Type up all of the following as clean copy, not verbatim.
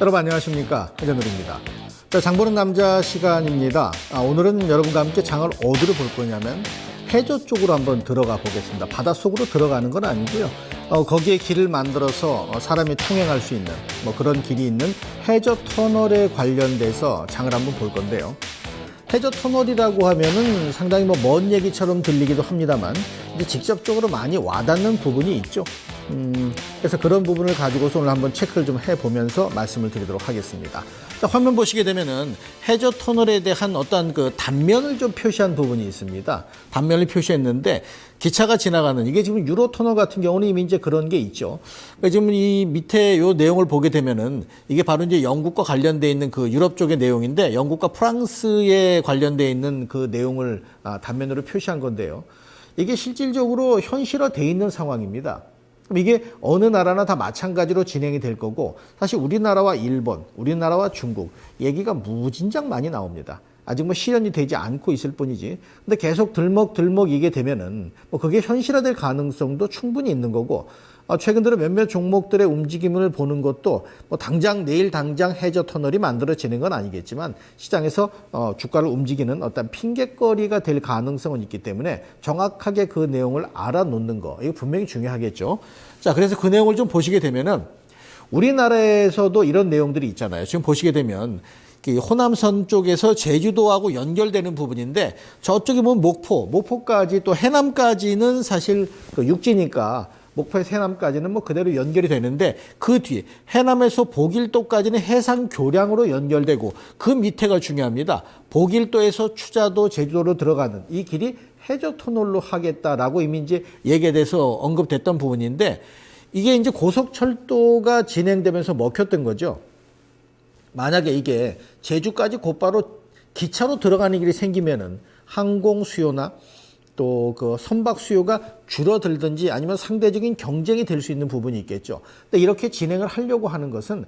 여러분 안녕하십니까, 해전놀입니다. 장보는 남자 시간입니다. 오늘은 여러분과 함께 장을 어디로 볼 거냐면 해저 쪽으로 한번 들어가 보겠습니다. 바닷속으로 들어가는 건 아니고요. 거기에 길을 만들어서 사람이 통행할 수 있는 그런 길이 있는 해저 터널에 관련돼서 장을 한번 볼 건데요. 해저 터널이라고 하면은 상당히 먼 얘기처럼 들리기도 합니다만 이제 직접적으로 많이 와닿는 부분이 있죠. 그래서 그런 부분을 가지고서 오늘 한번 체크를 좀 해보면서 말씀을 드리도록 하겠습니다. 자, 화면 보시게 되면은 해저 터널에 대한 어떤 그 단면을 좀 표시한 부분이 있습니다. 단면을 표시했는데 기차가 지나가는 이게 지금 유로 터널 같은 경우는 이미 이제 그런 게 있죠. 그러니까 지금 이 밑에 요 내용을 보게 되면은 이게 바로 이제 영국과 관련돼 있는 그 유럽 쪽의 내용인데 영국과 프랑스에 관련돼 있는 그 내용을 단면으로 표시한 건데요. 이게 실질적으로 현실화돼 있는 상황입니다. 그럼 이게 어느 나라나 다 마찬가지로 진행이 될 거고 사실 우리나라와 일본, 우리나라와 중국 얘기가 무진장 많이 나옵니다. 아직 실현이 되지 않고 있을 뿐이지. 근데 계속 들먹들먹 이게 되면은 그게 현실화될 가능성도 충분히 있는 거고 최근 들어 몇몇 종목들의 움직임을 보는 것도 당장 내일 당장 해저 터널이 만들어지는 건 아니겠지만 시장에서 주가를 움직이는 어떤 핑곗거리가 될 가능성은 있기 때문에 정확하게 그 내용을 알아놓는 거 이거 분명히 중요하겠죠. 자, 그래서 그 내용을 좀 보시게 되면은 우리나라에서도 이런 내용들이 있잖아요. 지금 보시게 되면 호남선 쪽에서 제주도하고 연결되는 부분인데 저쪽에 보면 목포까지 또 해남까지는 사실 육지니까 목포에서 해남까지는 그대로 연결이 되는데 그 뒤에 해남에서 보길도까지는 해상 교량으로 연결되고 그 밑에가 중요합니다. 보길도에서 추자도 제주도로 들어가는 이 길이 해저 터널로 하겠다라고 이미 이제 얘기에 대해서 언급됐던 부분인데 이게 이제 고속철도가 진행되면서 먹혔던 거죠. 만약에 이게 제주까지 곧바로 기차로 들어가는 길이 생기면은 항공 수요나 또 그 선박 수요가 줄어들든지 아니면 상대적인 경쟁이 될 수 있는 부분이 있겠죠. 근데 이렇게 진행을 하려고 하는 것은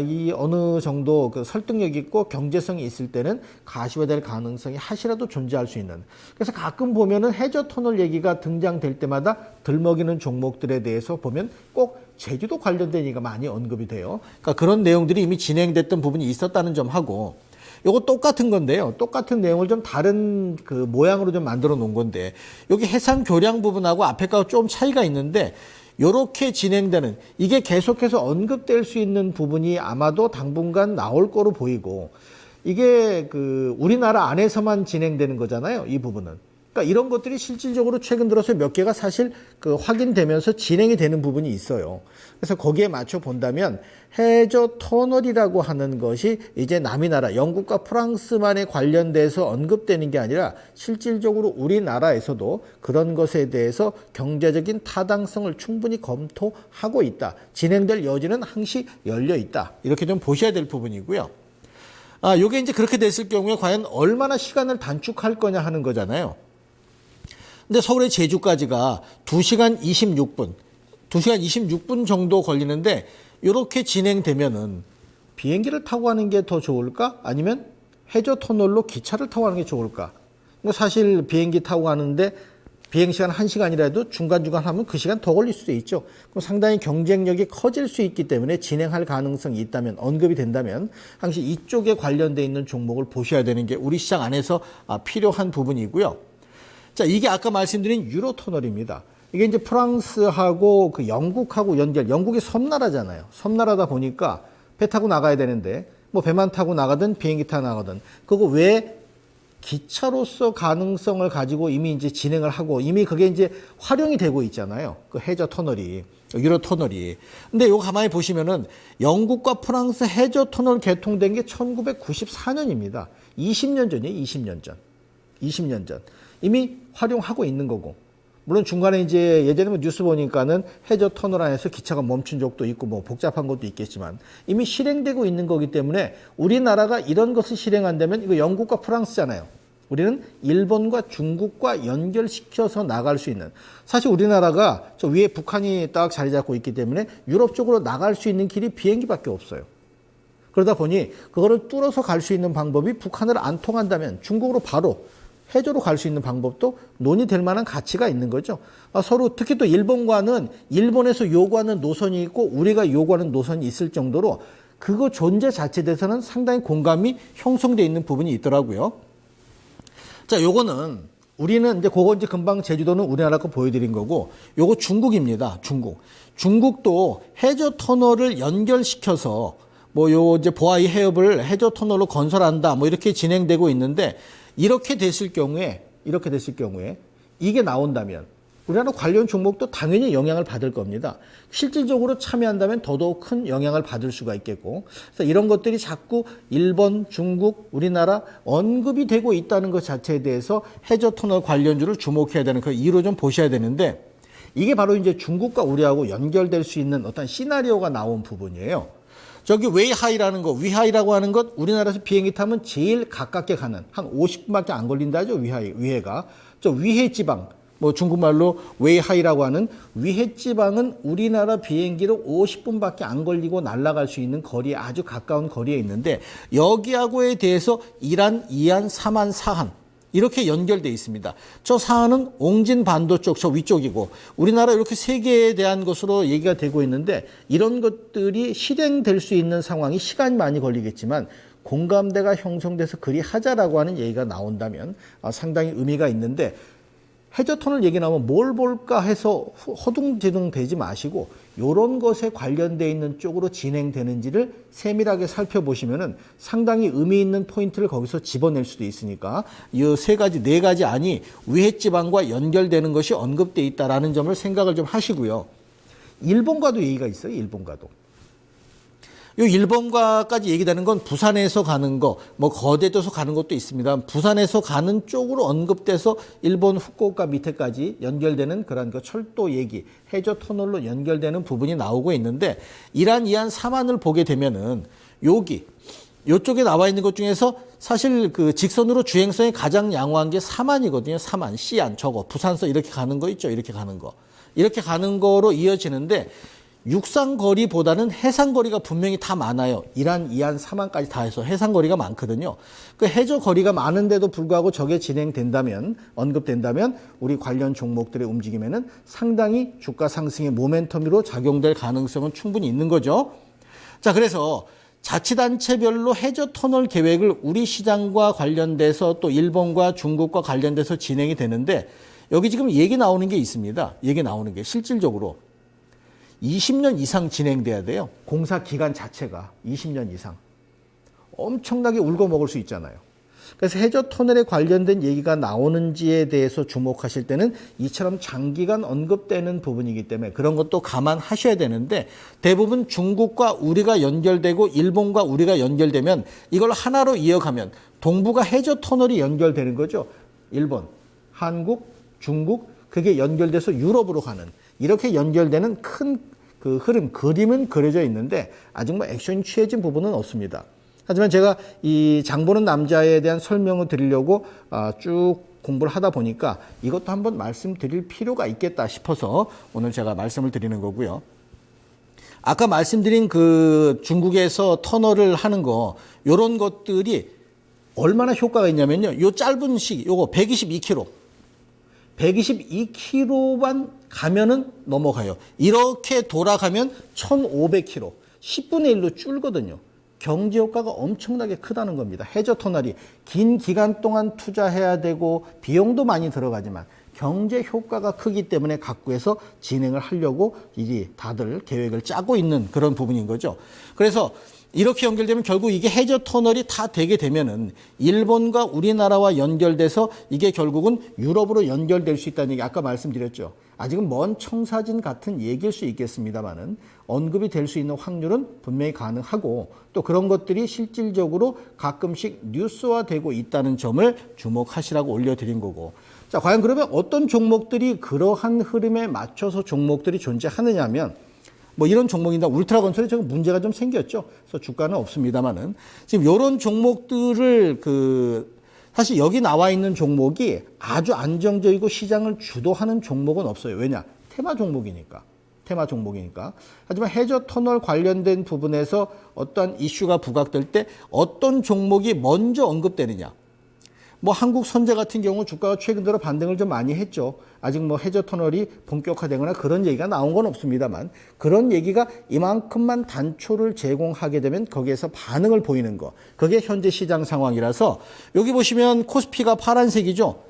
이 어느 정도 그 설득력 있고 경제성이 있을 때는 가시화될 가능성이 하시라도 존재할 수 있는. 그래서 가끔 보면은 해저 터널 얘기가 등장될 때마다 들먹이는 종목들에 대해서 보면 꼭 제주도 관련된 얘기가 많이 언급이 돼요. 그러니까 그런 내용들이 이미 진행됐던 부분이 있었다는 점 하고 요거 똑같은 건데요. 똑같은 내용을 좀 다른 그 모양으로 좀 만들어 놓은 건데 여기 해상 교량 부분하고 앞에 거하고 좀 차이가 있는데 요렇게 진행되는 이게 계속해서 언급될 수 있는 부분이 아마도 당분간 나올 거로 보이고 이게 그 우리나라 안에서만 진행되는 거잖아요. 이 부분은. 그러니까 이런 것들이 실질적으로 최근 들어서 몇 개가 사실 그 확인되면서 진행이 되는 부분이 있어요. 그래서 거기에 맞춰 본다면 해저 터널이라고 하는 것이 이제 남이 나라, 영국과 프랑스만에 관련돼서 언급되는 게 아니라 실질적으로 우리나라에서도 그런 것에 대해서 경제적인 타당성을 충분히 검토하고 있다. 진행될 여지는 항시 열려 있다. 이렇게 좀 보셔야 될 부분이고요. 요게 이제 그렇게 됐을 경우에 과연 얼마나 시간을 단축할 거냐 하는 거잖아요. 근데 서울의 제주까지가 2시간 26분 정도 걸리는데 이렇게 진행되면은 비행기를 타고 가는 게 더 좋을까? 아니면 해저 터널로 기차를 타고 가는 게 좋을까? 사실 비행기 타고 가는데 비행시간 1시간이라도 중간중간 하면 그 시간 더 걸릴 수도 있죠. 그럼 상당히 경쟁력이 커질 수 있기 때문에 진행할 가능성이 있다면, 언급이 된다면 항시 이쪽에 관련돼 있는 종목을 보셔야 되는 게 우리 시장 안에서 필요한 부분이고요. 자, 이게 아까 말씀드린 유로 터널입니다. 이게 이제 프랑스하고 그 영국하고 영국이 섬나라잖아요. 섬나라다 보니까 배 타고 나가야 되는데 배만 타고 나가든 비행기 타고 나가든 그거 왜 기차로서 가능성을 가지고 이미 이제 진행을 하고 이미 그게 이제 활용이 되고 있잖아요. 그 해저 터널이, 유로 터널이. 근데 이거 가만히 보시면은 영국과 프랑스 해저 터널 개통된 게 1994년입니다. 20년 전이에요, 20년 전. 20년 전. 이미 활용하고 있는 거고. 물론 중간에 이제 예전에 뉴스 보니까는 해저 터널 안에서 기차가 멈춘 적도 있고 복잡한 것도 있겠지만 이미 실행되고 있는 거기 때문에 우리나라가 이런 것을 실행한다면 이거 영국과 프랑스잖아요. 우리는 일본과 중국과 연결시켜서 나갈 수 있는, 사실 우리나라가 저 위에 북한이 딱 자리 잡고 있기 때문에 유럽 쪽으로 나갈 수 있는 길이 비행기밖에 없어요. 그러다 보니 그거를 뚫어서 갈 수 있는 방법이 북한을 안 통한다면 중국으로 바로 해저로 갈 수 있는 방법도 논의될 만한 가치가 있는 거죠. 서로 특히 또 일본과는 일본에서 요구하는 노선이 있고 우리가 요구하는 노선이 있을 정도로 그거 존재 자체에 대해서는 상당히 공감이 형성되어 있는 부분이 있더라고요. 자, 요거는 우리는 이제 그거 이제 금방 제주도는 우리나라 거 보여드린 거고, 요거 중국입니다. 중국도 해저 터널을 연결시켜서 요 이제 보아이 해협을 해저 터널로 건설한다 뭐 이렇게 진행되고 있는데, 이렇게 됐을 경우에 이게 나온다면 우리나라 관련 종목도 당연히 영향을 받을 겁니다. 실질적으로 참여한다면 더더욱 큰 영향을 받을 수가 있겠고, 그래서 이런 것들이 자꾸 일본, 중국, 우리나라 언급이 되고 있다는 것 자체에 대해서 해저 터널 관련주를 주목해야 되는 그 이유로 좀 보셔야 되는데, 이게 바로 이제 중국과 우리하고 연결될 수 있는 어떤 시나리오가 나온 부분이에요. 저기 웨이하이라는 거, 위하이라고 하는 것, 우리나라에서 비행기 타면 제일 가깝게 가는 한 50분밖에 안 걸린다죠. 위해가. 저 위해 지방, 중국말로 웨이하이라고 하는 위해 지방은 우리나라 비행기로 50분밖에 안 걸리고 날아갈 수 있는 거리에 아주 가까운 거리에 있는데, 여기하고에 대해서 이란, 이안, 사만, 사한 이렇게 연결돼 있습니다. 저 사안은 옹진 반도 쪽, 저 위쪽이고, 우리나라 이렇게 세 개에 대한 것으로 얘기가 되고 있는데, 이런 것들이 실행될 수 있는 상황이 시간이 많이 걸리겠지만 공감대가 형성돼서 그리 하자라고 하는 얘기가 나온다면 상당히 의미가 있는데, 해저 터널 얘기 나오면 뭘 볼까 해서 허둥지둥 되지 마시고 이런 것에 관련되어 있는 쪽으로 진행되는지를 세밀하게 살펴보시면은 상당히 의미 있는 포인트를 거기서 집어낼 수도 있으니까, 이 세 가지, 네 가지 안이 위해 지방과 연결되는 것이 언급되어 있다라는 점을 생각을 좀 하시고요. 일본과도 얘기가 있어요. 요 일본과까지 얘기되는 건 부산에서 가는 거, 거제도에서 가는 것도 있습니다. 부산에서 가는 쪽으로 언급돼서 일본 후쿠오카 밑에까지 연결되는 그런 그 철도 얘기, 해저 터널로 연결되는 부분이 나오고 있는데, 이란, 이안, 사만을 보게 되면은 요쪽에 나와 있는 것 중에서 사실 그 직선으로 주행성이 가장 양호한 게 사만이거든요. 사만, 시안, 저거 부산서 이렇게 가는 거 있죠. 이렇게 가는 거로 이어지는데, 육상거리보다는 해상거리가 분명히 다 많아요. 이란, 이안, 사만까지 다 해서 해상거리가 많거든요. 그 해저거리가 많은데도 불구하고 저게 언급된다면 우리 관련 종목들의 움직임에는 상당히 주가 상승의 모멘텀으로 작용될 가능성은 충분히 있는 거죠. 자, 그래서 자치단체별로 해저 터널 계획을 우리 시장과 관련돼서 또 일본과 중국과 관련돼서 진행이 되는데, 여기 지금 얘기 나오는 게 있습니다. 실질적으로 20년 이상 진행돼야 돼요. 공사 기간 자체가 20년 이상. 엄청나게 울고 먹을 수 있잖아요. 그래서 해저 터널에 관련된 얘기가 나오는지에 대해서 주목하실 때는 이처럼 장기간 언급되는 부분이기 때문에 그런 것도 감안하셔야 되는데, 대부분 중국과 우리가 연결되고 일본과 우리가 연결되면 이걸 하나로 이어가면 동북아 해저 터널이 연결되는 거죠. 일본, 한국, 중국, 그게 연결돼서 유럽으로 가는, 이렇게 연결되는 큰 그 그림은 그려져 있는데 아직 액션이 취해진 부분은 없습니다. 하지만 제가 이 장보는 남자에 대한 설명을 드리려고 쭉 공부를 하다 보니까 이것도 한번 말씀드릴 필요가 있겠다 싶어서 오늘 제가 말씀을 드리는 거고요. 아까 말씀드린 그 중국에서 터널을 하는 거, 요런 것들이 얼마나 효과가 있냐면요. 요 짧은 시기, 요거 122km만 가면은 넘어가요. 이렇게 돌아가면 1500km, 10분의 1로 줄거든요. 경제 효과가 엄청나게 크다는 겁니다. 해저 터널이 긴 기간 동안 투자해야 되고 비용도 많이 들어가지만 경제 효과가 크기 때문에 각구해서 진행을 하려고 다들 계획을 짜고 있는 그런 부분인 거죠. 그래서 이렇게 연결되면 결국 이게 해저 터널이 다 되게 되면은 일본과 우리나라와 연결돼서 이게 결국은 유럽으로 연결될 수 있다는 얘기 아까 말씀드렸죠. 아직은 먼 청사진 같은 얘기일 수 있겠습니다만은 언급이 될 수 있는 확률은 분명히 가능하고, 또 그런 것들이 실질적으로 가끔씩 뉴스화되고 있다는 점을 주목하시라고 올려드린 거고. 자, 과연 그러면 어떤 종목들이 그러한 흐름에 맞춰서 종목들이 존재하느냐면, 이런 종목이다. 울트라 건설에 좀 문제가 좀 생겼죠. 그래서 주가는 없습니다만은 지금 이런 종목들을 사실 여기 나와 있는 종목이 아주 안정적이고 시장을 주도하는 종목은 없어요. 왜냐? 테마 종목이니까. 하지만 해저 터널 관련된 부분에서 어떠한 이슈가 부각될 때 어떤 종목이 먼저 언급되느냐. 뭐 한국선제 같은 경우 주가가 최근 들어 반등을 좀 많이 했죠. 아직 뭐 해저 터널이 본격화되거나 그런 얘기가 나온 건 없습니다만 그런 얘기가 이만큼만 단초를 제공하게 되면 거기에서 반응을 보이는 거. 그게 현재 시장 상황이라서 여기 보시면 코스피가 파란색이죠.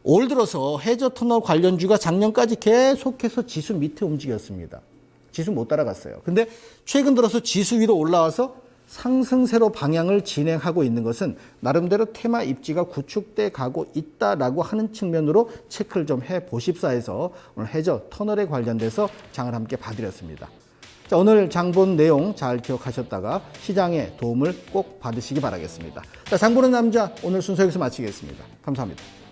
올 들어서 해저 터널 관련주가 작년까지 계속해서 지수 밑에 움직였습니다. 지수 못 따라갔어요. 근데 최근 들어서 지수 위로 올라와서 상승세로 방향을 진행하고 있는 것은 나름대로 테마 입지가 구축돼 가고 있다라고 하는 측면으로 체크를 좀 해보십사 해서 오늘 해저 터널에 관련돼서 장을 함께 봐드렸습니다. 자, 오늘 장 본 내용 잘 기억하셨다가 시장에 도움을 꼭 받으시기 바라겠습니다. 자, 장 보는 남자 오늘 순서 여기서 마치겠습니다. 감사합니다.